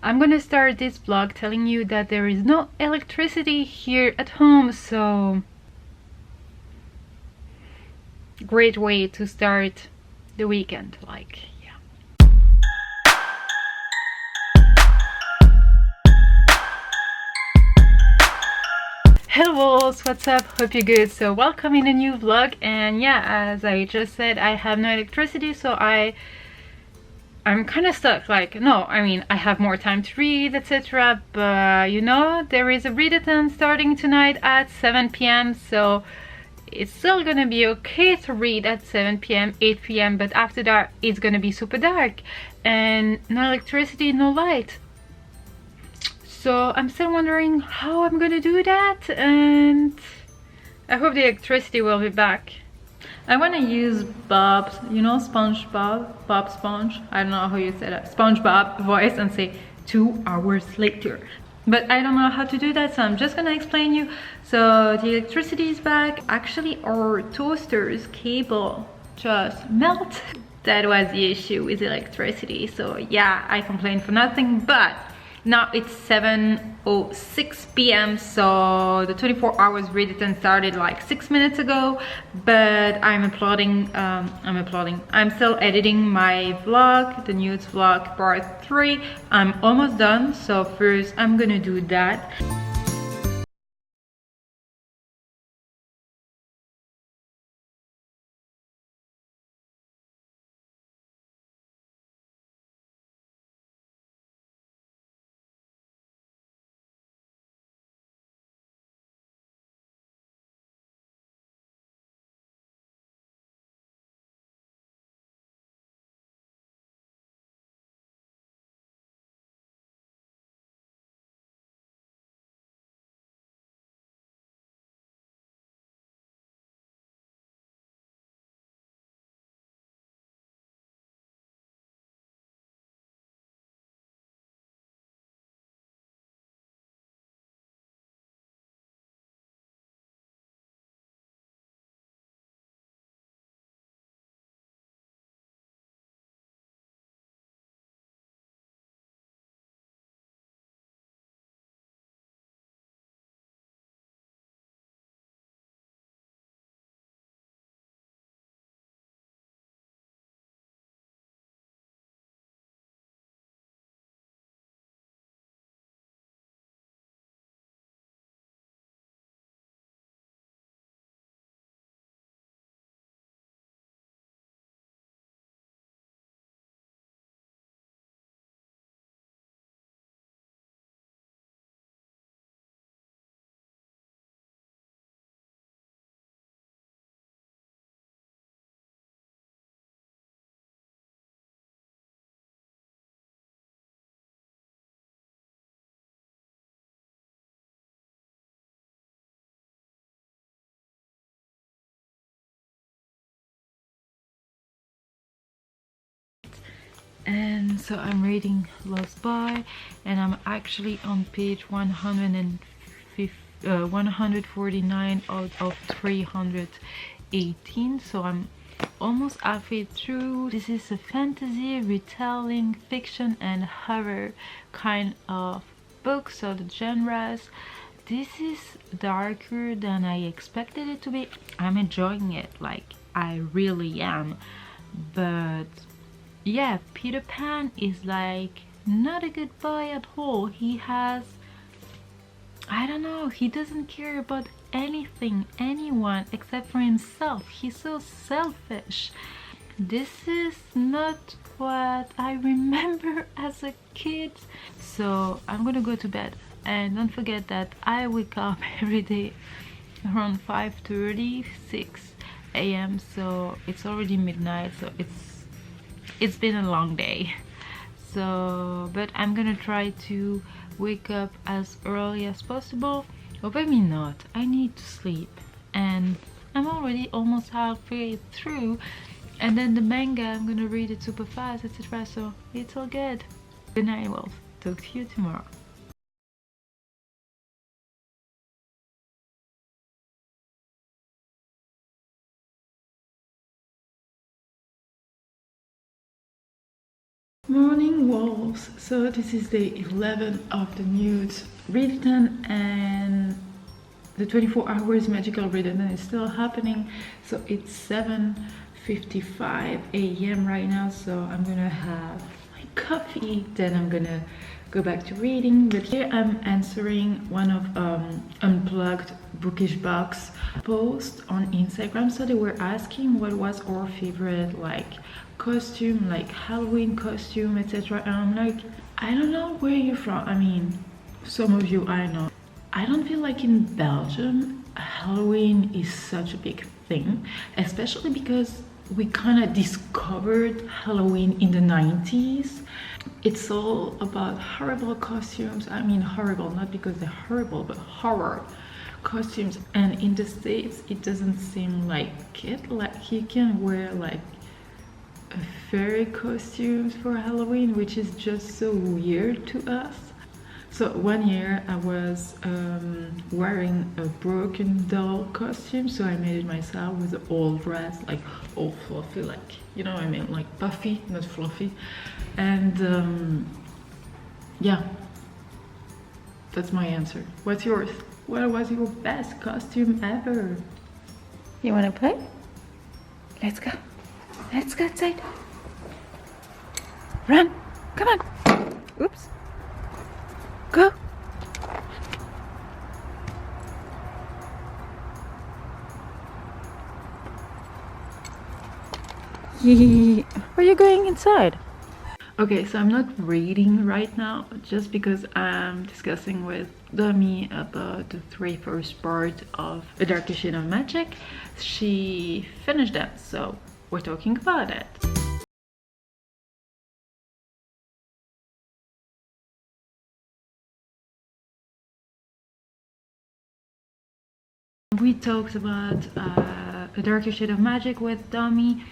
I'm gonna start this vlog telling you that there is no electricity here at home, so great way to start the weekend, like, yeah. Hello, what's up? Hope you're good. So welcome in a new vlog, and yeah, as I just said, I have no electricity, so I'm kind of stuck. Like, no, I mean, I have more time to read, etc. But you know, there is a readathon starting tonight at 7 p.m. So it's still gonna be okay to read at 7 p.m., 8 p.m. But after that, it's gonna be super dark and no electricity, no light. So I'm still wondering how I'm gonna do that, and I hope the electricity will be back. I want to use Bob's, you know, SpongeBob, Bob Sponge, I don't know how you say that, SpongeBob voice, and say 2 hours later. But I don't know how to do that, so I'm just gonna explain you. So the electricity is back. Actually, our toaster's cable just melted. That was the issue with electricity. So yeah, I complained for nothing, but now it's 7:06 p.m. so the 24 hours readathon started like 6 minutes ago, but I'm still editing my vlog, the N.E.W.T.s vlog part 3. I'm almost done, so first I'm gonna do that. And so I'm reading Lost Boy, and I'm actually on page 149 out of 318, so I'm almost halfway through. This is a fantasy, retelling, fiction and horror kind of book, so the genres. This is darker than I expected it to be. I'm enjoying it, like I really am, but yeah, Peter Pan is like not a good boy at all. He has, I don't know, he doesn't care about anything, anyone except for himself. He's so selfish. This is not what I remember as a kid. So I'm gonna go to bed, and don't forget that I wake up every day around 5:36 a.m. so it's already midnight, so it's been a long day. So but I'm gonna try to wake up as early as possible, or maybe not. I need to sleep, and I'm already almost halfway through, and then the manga, I'm gonna read it super fast, etc. So it's all good. Good night, wolf. Talk to you tomorrow. Morning wolves. So this is day 11 of the N.E.W.T.s Readathon, and the 24 hours magical Readathon is still happening. So it's 7:55 a.m. right now, so I'm gonna have my coffee, then I'm gonna go back to reading. But here I'm answering one of Unplugged Bookish Box posts on Instagram. So they were asking what was our favorite costume, like Halloween costume, etc. And I'm like, I don't know where you're from. I mean, some of you I know. I don't feel like in Belgium Halloween is such a big thing, especially because we kind of discovered Halloween in the 90s. It's all about horrible costumes. I mean horrible, not because they're horrible, but horror costumes. And in the States it doesn't seem like it. Like you can wear like fairy costumes for Halloween, which is just so weird to us. So one year I was wearing a broken doll costume, so I made it myself with an old dress, like all fluffy, like, you know what I mean, like puffy, not fluffy. And yeah, that's my answer. What's yours? What was your best costume ever? You wanna play? Let's go. Let's go outside. Run! Come on! Oops. Go! Yee. Are you going inside? Okay, so I'm not reading right now just because I'm discussing with Dummy about the first part of A Darker Shade of Magic. She finished them, so we're talking about it. We talked about A Darker Shade of Magic with Dummy,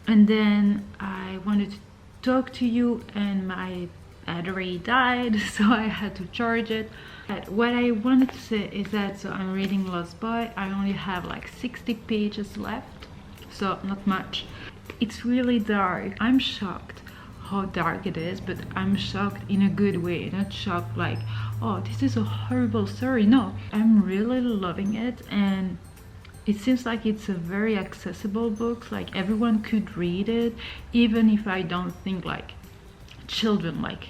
and then I wanted to talk to you and my battery died, so I had to charge it. But what I wanted to say is that, so I'm reading Lost Boy. I only have like 60 pages left, so not much. It's really dark. I'm shocked how dark it is, but I'm shocked in a good way, not shocked like, oh, this is a horrible story. No, I'm really loving it, and it seems like it's a very accessible book. Like everyone could read it, even if I don't think like children, like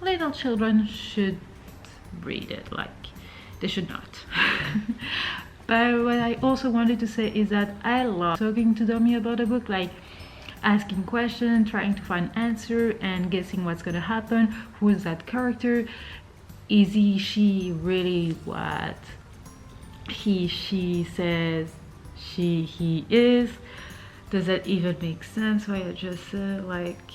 little children should read it, like they should not. But what I also wanted to say is that I love talking to Dummy about a book, like asking questions, trying to find answer, and guessing what's gonna happen. Who is that character? Is she really what she says he is? Does that even make sense what I just said? Like,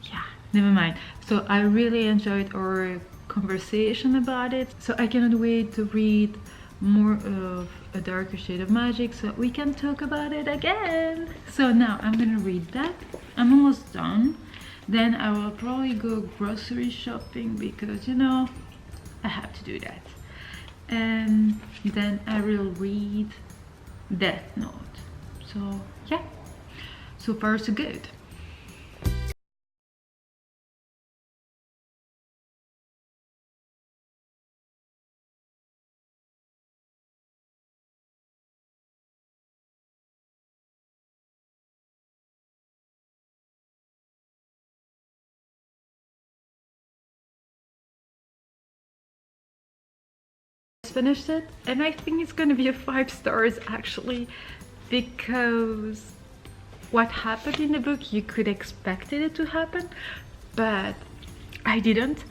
yeah, never mind. So I really enjoyed our conversation about it, so I cannot wait to read more of A Darker Shade of Magic so we can talk about it again. So now I'm gonna read that. I'm almost done. Then I will probably go grocery shopping because, you know, I have to do that. And then I will read Death Note. So yeah, so far so good. Finished it, and I think it's gonna be a 5 stars actually, because what happened in the book you could expect it to happen, but I didn't.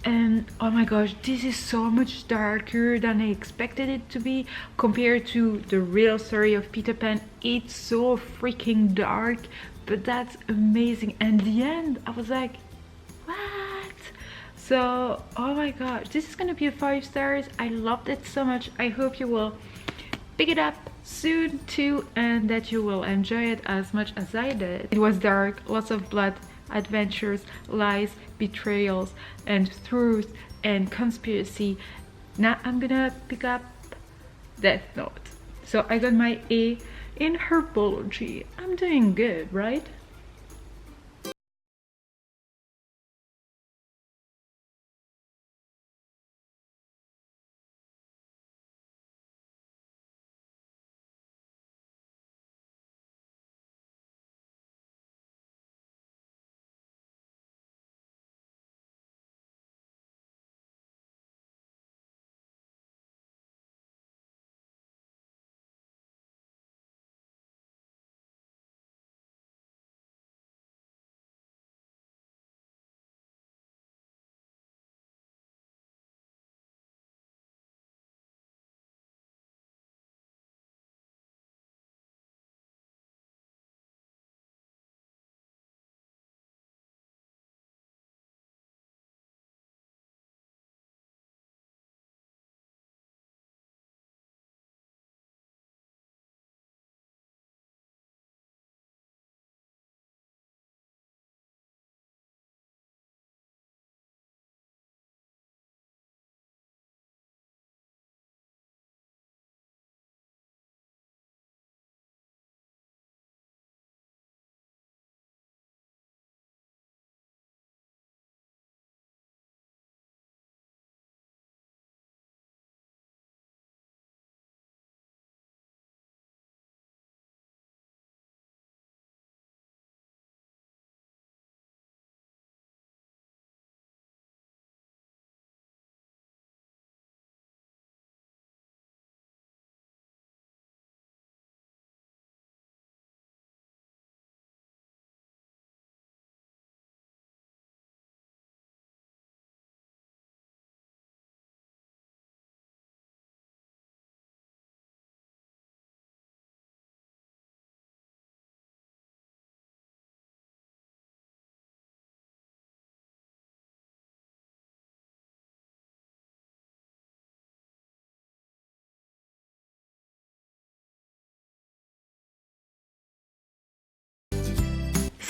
And oh my gosh, this is so much darker than I expected it to be compared to the real story of Peter Pan. It's so freaking dark, but that's amazing. And the end, I was like, what? So, oh my god, this is gonna be a 5 stars. I loved it so much. I hope you will pick it up soon too, and that you will enjoy it as much as I did. It was dark, lots of blood, adventures, lies, betrayals, and truth, and conspiracy. Now I'm gonna pick up Death Note. So I got my A in herbology. I'm doing good, right?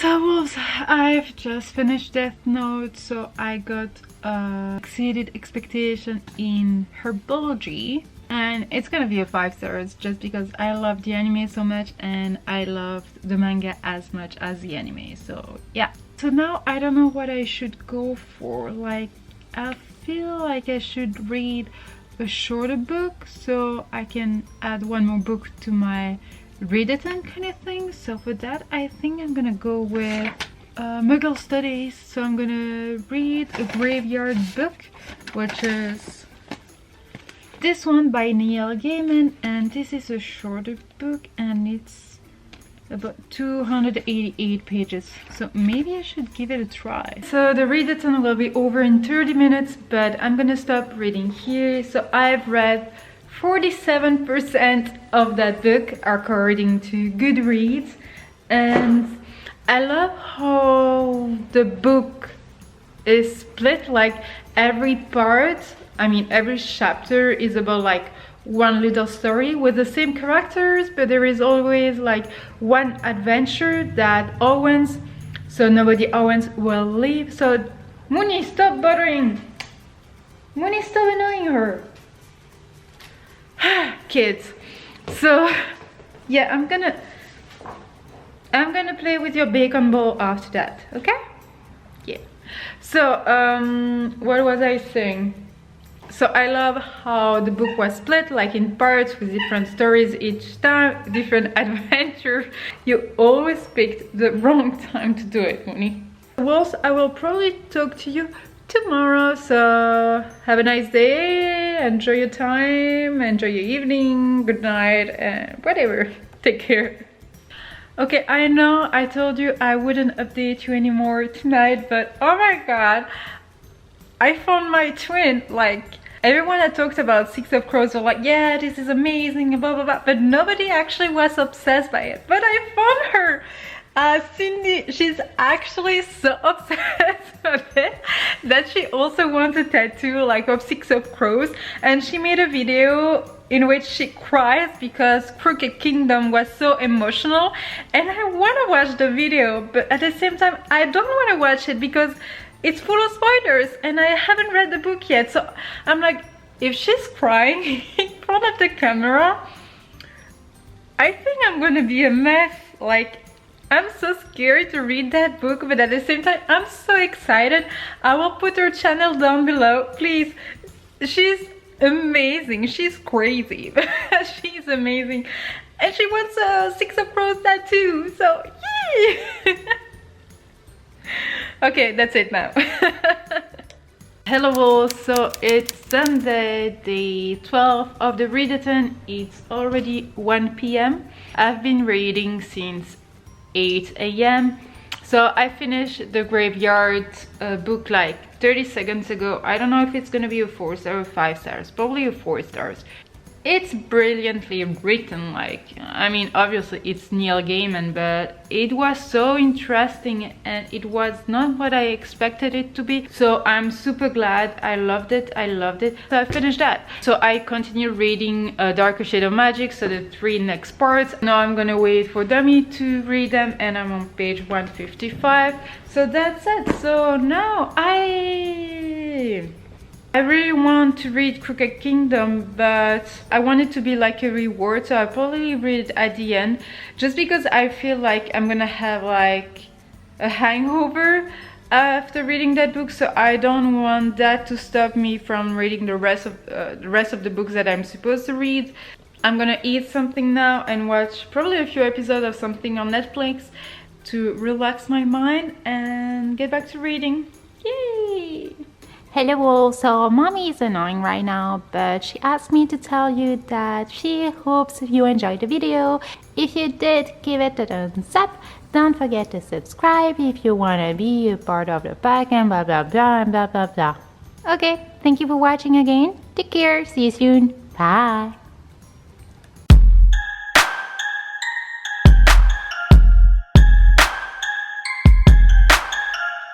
So wolves, I've just finished Death Note, so I got exceeded expectation in herbology, and it's gonna be a 5 stars just because I love the anime so much and I love the manga as much as the anime. So yeah, so now I don't know what I should go for. Like, I feel like I should read a shorter book so I can add one more book to my Readathon kind of thing. So for that, I think I'm gonna go with Muggle Studies. So I'm gonna read a graveyard book, which is this one by Neil Gaiman, and this is a shorter book and it's about 288 pages, so maybe I should give it a try. So the readathon will be over in 30 minutes, but I'm gonna stop reading here. So I've read 47% of that book according to Goodreads, and I love how the book is split. Like every part, I mean every chapter is about like one little story with the same characters, but there is always like one adventure that Owens, so nobody Owens, will leave. So Mooney, stop bothering! Mooney, stop annoying her! Kids. So yeah, I'm gonna play with your bacon ball after that, okay? Yeah. So what was I saying? So I love how the book was split like in parts with different stories each time, different adventure. You always picked the wrong time to do it, Mooney. Well, I will probably talk to you tomorrow, so have a nice day, enjoy your time, enjoy your evening, good night, and whatever. Take care. Okay, I know I told you I wouldn't update you anymore tonight, but oh my god, I found my twin. Like, everyone that talked about Six of Crows were like, yeah, this is amazing, blah blah blah, but nobody actually was obsessed by it. But I found her. Cindy, she's actually so obsessed with it that she also wants a tattoo like of Six of Crows, and she made a video in which she cries because Crooked Kingdom was so emotional, and I want to watch the video, but at the same time I don't want to watch it because it's full of spoilers and I haven't read the book yet. So I'm like, if she's crying in front of the camera, I think I'm gonna be a mess. Like, I'm so scared to read that book, but at the same time I'm so excited. I will put her channel down below, please. She's amazing, she's crazy, but she's amazing, and she wants a Six of Crows tattoo, so yay! Okay, that's it now. Hello all, so it's Sunday, the 12th of the readathon. It's already 1 p.m. I've been reading since 8 a.m. So I finished the graveyard book like 30 seconds ago. I don't know if it's gonna be a 4 star or 5 stars, probably a 4 stars. It's brilliantly written. Like, I mean, obviously it's Neil Gaiman, but it was so interesting and it was not what I expected it to be. So I'm super glad. I loved it. I loved it. So I finished that. So I continue reading Darker Shade of Magic, so the 3 next parts. Now I'm gonna wait for Dummy to read them, and I'm on page 155. So that's it. So now I really want to read Crooked Kingdom, but I want it to be like a reward, so I'll probably read it at the end, just because I feel like I'm gonna have like a hangover after reading that book, so I don't want that to stop me from reading the rest of the books that I'm supposed to read. I'm gonna eat something now and watch probably a few episodes of something on Netflix to relax my mind and get back to reading. Yay! Hello all, so mommy is annoying right now, but she asked me to tell you that she hopes you enjoyed the video. If you did, give it a thumbs up. Don't forget to subscribe if you want to be a part of the pack, and blah blah blah and blah blah blah. Okay, thank you for watching again. Take care, see you soon. Bye.